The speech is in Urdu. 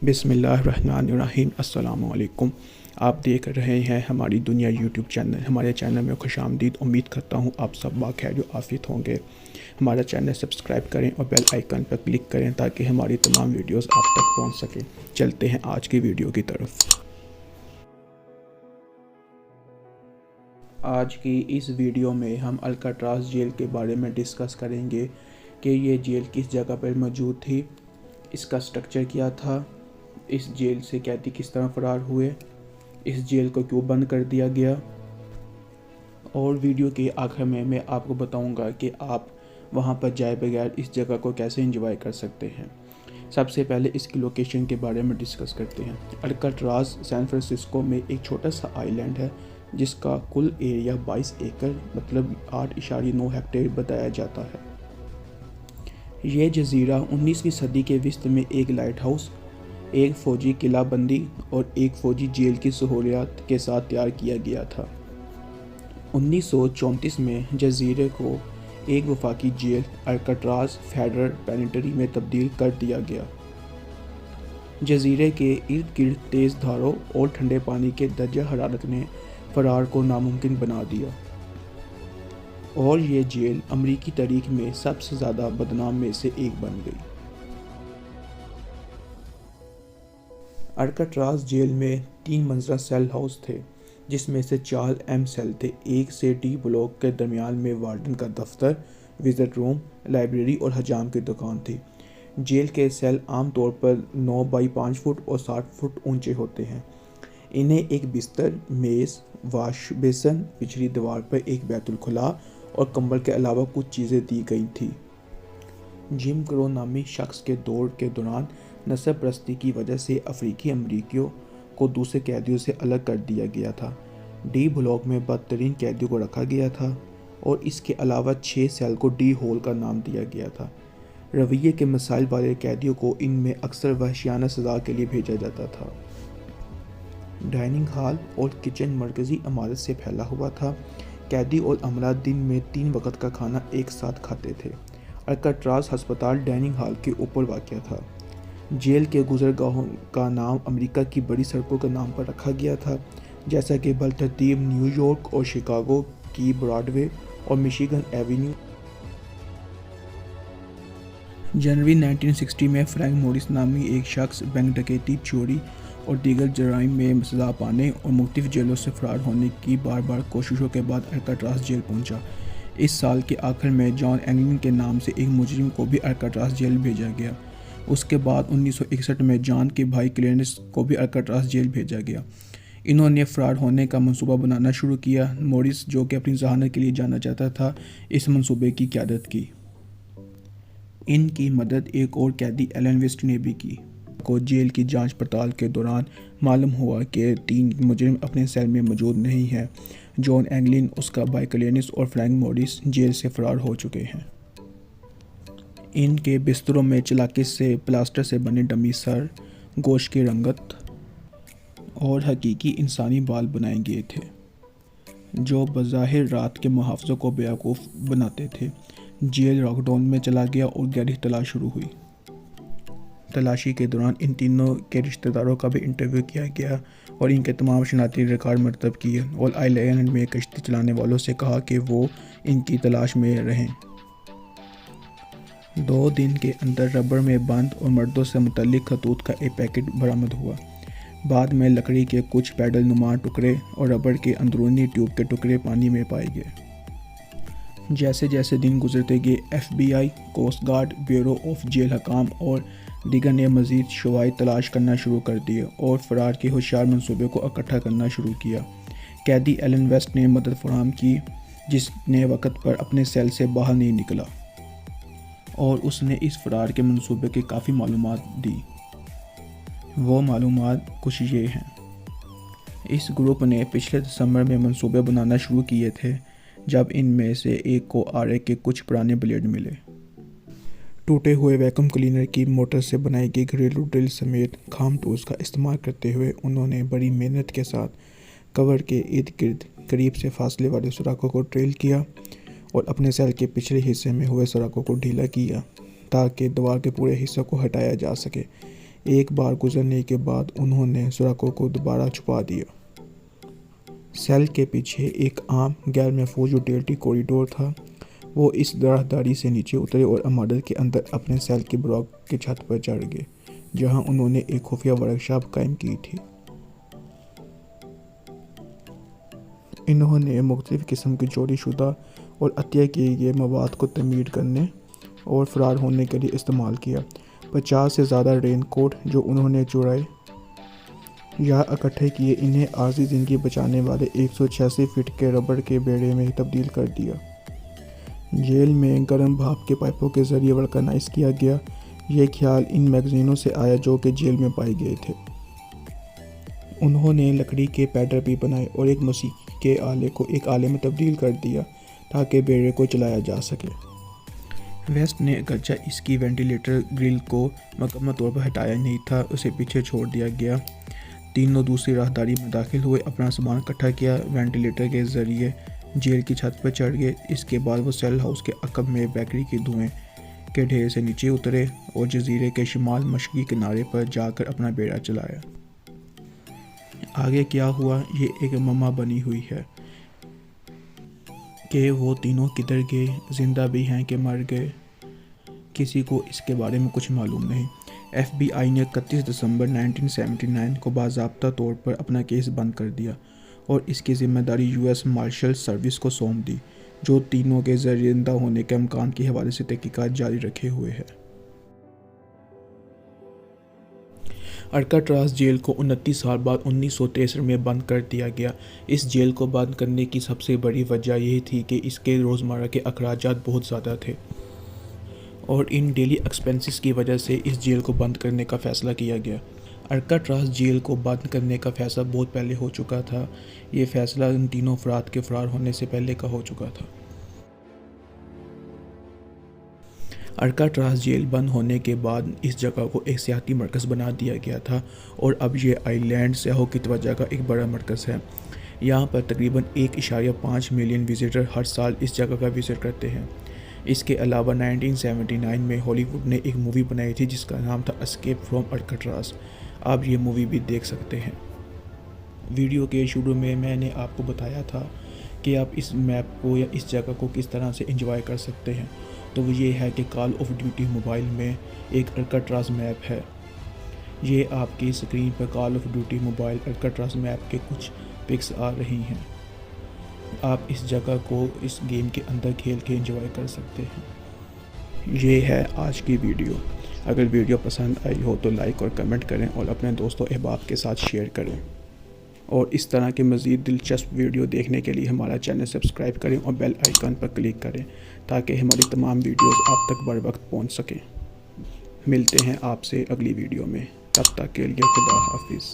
بسم اللہ الرحمن الرحیم۔ السلام علیکم۔ آپ دیکھ رہے ہیں ہماری دنیا یوٹیوب چینل۔ ہمارے چینل میں خوش آمدید۔ امید کرتا ہوں آپ سب باخیر و عافیت ہوں گے۔ ہمارا چینل سبسکرائب کریں اور بیل آئیکن پر کلک کریں تاکہ ہماری تمام ویڈیوز آپ تک پہنچ سکیں۔ چلتے ہیں آج کی ویڈیو کی طرف۔ آج کی اس ویڈیو میں ہم الکاٹراز جیل کے بارے میں ڈسکس کریں گے کہ یہ جیل کس جگہ پر موجود تھی، اس کا سٹرکچر کیا تھا، اس جیل سے قیدی کس طرح فرار ہوئے، اس جیل کو کیوں بند کر دیا گیا، اور ویڈیو کے آخر میں آپ کو بتاؤں گا کہ آپ وہاں پر جائے بغیر اس جگہ کو کیسے انجوائے کر سکتے ہیں۔ سب سے پہلے اس کی لوکیشن کے بارے میں ڈسکس کرتے ہیں۔ الکاٹراز سین فرانسسکو میں ایک چھوٹا سا آئی لینڈ ہے جس کا کل ایریا 22 ایکڑ مطلب 8.9 ہیکٹیئر بتایا جاتا ہے۔ یہ جزیرہ 19ویں صدی کے وسط میں ایک لائٹ ہاؤس، ایک فوجی قلعہ بندی اور ایک فوجی جیل کی سہولیات کے ساتھ تیار کیا گیا تھا۔ 1934 میں جزیرے کو ایک وفاقی جیل الکاٹراز فیڈرل پینیٹنٹری میں تبدیل کر دیا گیا۔ جزیرے کے ارد گرد تیز دھاروں اور ٹھنڈے پانی کے درجہ حرارت نے فرار کو ناممکن بنا دیا، اور یہ جیل امریکی تاریخ میں سب سے زیادہ بدنام میں سے ایک بن گئی۔ الکاٹراز جیل میں 3 منزلہ سیل ہاؤس تھے جس میں سے 4 اہم سیل تھے۔ 1 سے ڈی بلاک کے درمیان میں وارڈن کا دفتر، وزٹ روم، لائبریری اور حجام کی دکان تھی۔ جیل کے سیل عام طور پر 9 بائی 5 فٹ اور 60 فٹ اونچے ہوتے ہیں۔ انہیں ایک بستر، میز، واش بیسن، پچھلی دیوار پر ایک بیت الخلاء اور کمبل کے علاوہ کچھ چیزیں دی گئی تھیں۔ جم کرو نامی شخص کے دور کے دوران نسل پرستی کی وجہ سے افریقی امریکیوں کو دوسرے قیدیوں سے الگ کر دیا گیا تھا۔ ڈی بلاک میں بدترین قیدیوں کو رکھا گیا تھا اور اس کے علاوہ 6 سیل کو ڈی ہول کا نام دیا گیا تھا۔ رویے کے مسائل والے قیدیوں کو ان میں اکثر وحشیانہ سزا کے لیے بھیجا جاتا تھا۔ ڈائننگ ہال اور کچن مرکزی عمارت سے پھیلا ہوا تھا۔ قیدی اور عملہ دن میں 3 وقت کا کھانا ایک ساتھ کھاتے تھے۔ الکاٹراز ہسپتال ڈائننگ ہال کے اوپر واقع تھا۔ جیل کے گزرگاہوں کا نام امریکہ کی بڑی سڑکوں کے نام پر رکھا گیا تھا، جیسا کہ بالترتیب نیو یارک اور شکاگو کی براڈ وے اور مشیگن ایوینیو۔ جنوری 1960 میں فرینک مورس نامی ایک شخص بینک ڈکیتی، چوری اور دیگر جرائم میں سزا پانے اور مختلف جیلوں سے فرار ہونے کی بار بار کوششوں کے بعد الکاٹراز جیل پہنچا۔ اس سال کے آخر میں جان اینگلن کے نام سے ایک مجرم کو بھی الکاٹراز جیل بھیجا گیا۔ اس کے بعد 1961 میں جان کے بھائی کلارنس کو بھی الکاٹراز جیل بھیجا گیا۔ انہوں نے فرار ہونے کا منصوبہ بنانا شروع کیا۔ مورس، جو کہ اپنی ذہانت کے لیے جانا جاتا تھا، اس منصوبے کی قیادت کی۔ ان کی مدد ایک اور قیدی ایلن ویسٹ نے بھی کی۔ کو جیل کی جانچ پڑتال کے دوران معلوم ہوا کہ 3 مجرم اپنے سیل میں موجود نہیں ہیں۔ جان اینگلن، اس کا بھائی کلارنس اور فرینک مورس جیل سے فرار ہو چکے ہیں۔ ان کے بستروں میں چالاکی سے پلاسٹر سے بنے ڈمی سر، گوشت کی رنگت اور حقیقی انسانی بال بنائے گئے تھے، جو بظاہر رات کے محافظوں کو بیوقوف بناتے تھے۔ جیل لاک ڈاؤن میں چلا گیا اور گہری تلاش شروع ہوئی۔ تلاشی کے دوران ان تینوں کے رشتہ داروں کا بھی انٹرویو کیا گیا اور ان کے تمام شناختی ریکارڈ مرتب کیے، اور آئی لینڈ میں کشتی چلانے والوں سے کہا کہ وہ ان کی تلاش میں رہیں۔ 2 دن کے اندر ربڑ میں بند اور مردوں سے متعلق خطوط کا ایک پیکٹ برآمد ہوا۔ بعد میں لکڑی کے کچھ پیڈل نما ٹکڑے اور ربڑ کے اندرونی ٹیوب کے ٹکڑے پانی میں پائے گئے۔ جیسے جیسے دن گزرتے گئے، F B I, coast guard, bureau of jail حکام اور دیگر نے مزید شواہد تلاش کرنا شروع کر دیے اور فرار کے ہوشیار منصوبے کو اکٹھا کرنا شروع کیا۔ قیدی ایلن ویسٹ نے مدد فراہم کی، جس نے وقت پر اپنے سیل سے باہر نہیں نکلا، اور اس نے اس فرار کے منصوبے کی کافی معلومات دی۔ وہ معلومات کچھ یہ ہیں۔ اس گروپ نے پچھلے دسمبر میں منصوبے بنانا شروع کیے تھے، جب ان میں سے ایک کو آرے کے کچھ پرانے بلیڈ ملے۔ ٹوٹے ہوئے ویکیوم کلینر کی موٹر سے بنائی گئی گھریلو ڈرل سمیت خام ٹولز کا استعمال کرتے ہوئے انہوں نے بڑی محنت کے ساتھ کور کے ارد گرد قریب سے فاصلے والے سوراخوں کو ڈرل کیا اور اپنے سیل کے پچھلے حصے میں ہوئے سوراخوں کو ڈھیلا کیا تاکہ دیوار کے پورے حصے کو ہٹایا جا سکے۔ ایک بار گزرنے کے بعد انہوں نے سڑکوں کو دوبارہ چھپا دیا۔ سیل کے پیچھے ایک عام غیر محفوظ یوٹیلیٹی کوریڈور تھا۔ وہ اس راہداری سے نیچے اترے اور عمارت کے اندر اپنے سیل کے بلاک کی چھت پر چڑھ گئے، جہاں انہوں نے ایک خفیہ ورکشاپ قائم کی تھی۔ انہوں نے مختلف قسم کے چوری شدہ اور عطیہ کیے گئے مواد کو تعمیر کرنے اور فرار ہونے کے لیے استعمال کیا۔ 50 سے زیادہ رین کوٹ جو انہوں نے چرائے یا اکٹھے کیے، انہیں عارضی زندگی بچانے والے 186 فٹ کے ربڑ کے بیڑے میں تبدیل کر دیا۔ جیل میں گرم بھاپ کے پائپوں کے ذریعے وولکانائز کیا گیا۔ یہ خیال ان میگزینوں سے آیا جو کہ جیل میں پائے گئے تھے۔ انہوں نے لکڑی کے پیڈل بھی بنائے اور ایک موسیقی کے آلے کو ایک آلے میں تبدیل کر دیا تاکہ بیڑے کو چلایا جا سکے۔ ویسٹ نے اگرچہ اس کی وینٹیلیٹر گرل کو مکمل طور پر ہٹایا نہیں تھا، اسے پیچھے چھوڑ دیا گیا۔ تینوں دوسری راہداری میں داخل ہوئے، اپنا سامان اکٹھا کیا، وینٹیلیٹر کے ذریعے جیل کی چھت پر چڑھ گئے۔ اس کے بعد وہ سیل ہاؤس کے عقب میں بیکری کے دھوئیں کے ڈھیر سے نیچے اترے اور جزیرے کے شمال مشرقی کنارے پر جا کر اپنا بیڑا چلایا۔ آگے کیا ہوا یہ ایک معمہ بنی ہوئی ہے کہ وہ تینوں کدھر گئے، زندہ بھی ہیں کہ مر گئے، کسی کو اس کے بارے میں کچھ معلوم نہیں۔ ایف بی آئی نے 31 دسمبر 1979 کو باضابطہ طور پر اپنا کیس بند کر دیا اور اس کی ذمہ داری US مارشل سروس کو سونپ دی، جو تینوں کے زندہ ہونے کے امکان کے حوالے سے تحقیقات جاری رکھے ہوئے ہے۔ الکاٹراز جیل کو 29 سال بعد 1963 میں بند کر دیا گیا۔ اس جیل کو بند کرنے کی سب سے بڑی وجہ یہ تھی کہ اس کے روزمرہ کے اخراجات بہت زیادہ تھے اور ان ڈیلی ایکسپنسز کی وجہ سے اس جیل کو بند کرنے کا فیصلہ کیا گیا۔ الکاٹراز جیل کو بند کرنے کا فیصلہ بہت پہلے ہو چکا تھا۔ یہ فیصلہ ان تینوں افراد کے فرار ہونے سے پہلے کا ہو چکا تھا۔ الکاٹراز جیل بند ہونے کے بعد اس جگہ کو ایک سیاحتی مرکز بنا دیا گیا تھا اور اب یہ آئی لینڈ سیاحوں کی توجہ کا ایک بڑا مرکز ہے۔ یہاں پر تقریباً 1.5 ملین وزٹر ہر سال اس جگہ کا وزٹ کرتے ہیں۔ اس کے علاوہ 1979 میں ہالی ووڈ نے ایک مووی بنائی تھی جس کا نام تھا اسکیپ فرام الکاٹراز۔ آپ یہ مووی بھی دیکھ سکتے ہیں۔ ویڈیو کے شروع میں میں نے آپ کو بتایا تھا کہ آپ اس میپ کو یا اس جگہ کو کس طرح سے انجوائے کر سکتے ہیں، تو وہ یہ ہے کہ کال آف ڈیوٹی موبائل میں ایک الکاٹراز میپ ہے۔ یہ آپ کی اسکرین پر Call of Duty Mobile Alcatraz map کے کچھ پکس آ رہی ہیں۔ آپ اس جگہ کو اس گیم کے اندر کھیل کے انجوائے کر سکتے ہیں۔ یہ ہے آج کی ویڈیو۔ اگر ویڈیو پسند آئی ہو تو لائک اور کمنٹ کریں اور اپنے دوستوں احباب کے ساتھ شیئر کریں، اور اس طرح کے مزید دلچسپ ویڈیو دیکھنے کے لیے ہمارا چینل سبسکرائب کریں اور بیل آئیکن پر کلک کریں تاکہ ہماری تمام ویڈیوز آپ تک بر وقت پہنچ سکیں۔ ملتے ہیں آپ سے اگلی ویڈیو میں، تب تک کے لیے خدا حافظ۔